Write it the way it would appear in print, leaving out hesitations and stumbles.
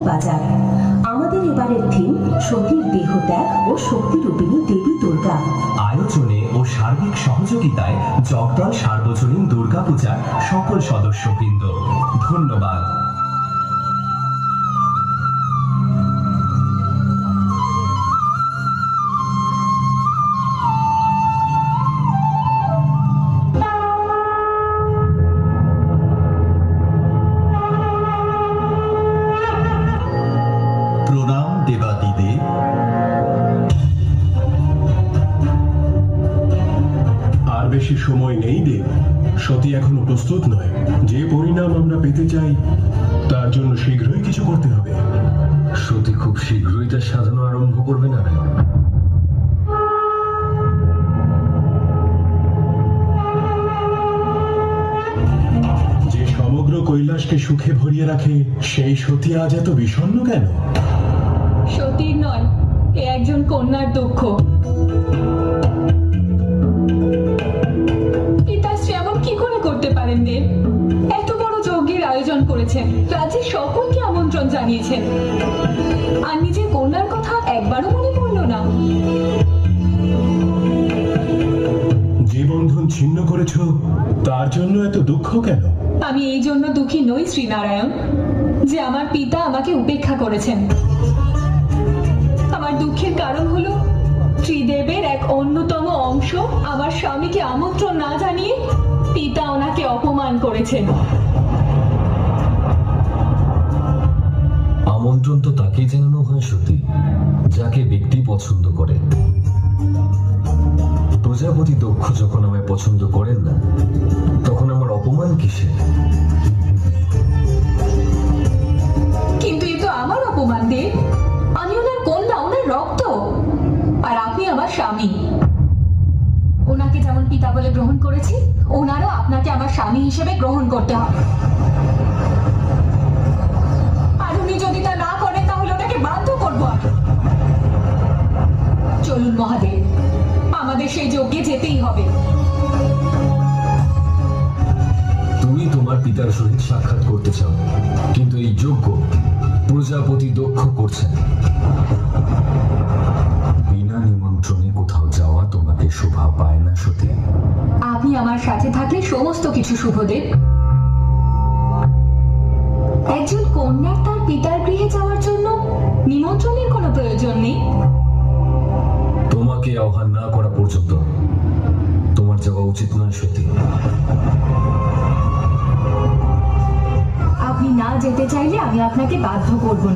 বাজার। আমাদের এবারের থিম সতীর দেহত্যাগ ও শক্তিরূপিণী দেবী দুর্গা। আয়োজনে ও সার্বিক সহযোগিতায় জগদল সার্বজনীন দুর্গাপূজার সকল সদস্যবৃন্দ ধন্যবাদ। প্রণাম দেবাদিদেব। আর বেশি সময় নেই দেব, সতী এখনো প্রস্তুত নয়। যে পরিণাম আমরা পেতে চাই তার জন্য শীঘ্রই কিছু করতে হবে। সতী খুব শীঘ্রই তার সাধনা আরম্ভ করবে না? যে সমগ্র কৈলাসকে সুখে ভরিয়ে রাখে সেই সতী আজ এত বিষণ্ণ কেন? সতীর নয়, এ একজন কন্যার দুঃখ। পিতাশ্রী এমন কি করে করতে পারেন দেব? এত বড় যজ্ঞের আয়োজন করেছেন, রাজ্যের সকলকে আমন্ত্রণ জানিয়েছেন, আর নিজের কন্যার কথা একবারও মনে পড়লো না। যে বন্ধন ছিন্ন করেছ তার জন্য এত দুঃখ কেন? আমি এই জন্য দুঃখী নই শ্রীনারায়ণ যে আমার পিতা আমাকে উপেক্ষা করেছেন। আমার দুঃখের কারণ হলো ত্রিদেবের এক অন্যতম অংশ আমার স্বামীকে আমন্ত্রণ না জানিয়ে পিতা ওনাকে অপমান করেছেন। আমন্ত্রণ তো তাকেই জানানো হয় সতী, যাকে ব্যক্তি পছন্দ করে। প্রজাপতি দক্ষ যখন আমায় পছন্দ করেন না, তখন আমার অপমান কিসে? কিন্তু এ তো আমার অপমান দেব। আমি ওনার কন্যা, ওনার রক্ত, আর আপনি আমার স্বামী। ওনাকে যেমন পিতা বলে গ্রহণ করেছি, ওনারও আপনাকে আমার স্বামী হিসেবে গ্রহণ করতে হবে। আর উনি যদি তা না করেন তাহলে ওনাকে বাধ্য করবো আমি। চলুন মহাদেব, আমাদের সেই যজ্ঞে যেতেই হবে। তুমি তোমার পিতার সহিত সাক্ষাৎ করতে চাও, কিন্তু এই যজ্ঞ প্রজাপতি দক্ষ করছেন। বিনা নিমন্ত্রণে কোথাও যাওয়া তোমাকে শোভা পায় না সতী। আপনি আমার সাথে থাকলে সমস্ত কিছু শুভদেব। একজন কন্যার তার পিতার গৃহে যাওয়ার জন্য নিমন্ত্রণের কোনো প্রয়োজন নেই। তোমাকে আহ্বান না করা পর্যন্ত তোমার যাওয়া উচিত নয় সতী। আপনি না যেতে চাইলে আমি আপনাকে বাধ্য করব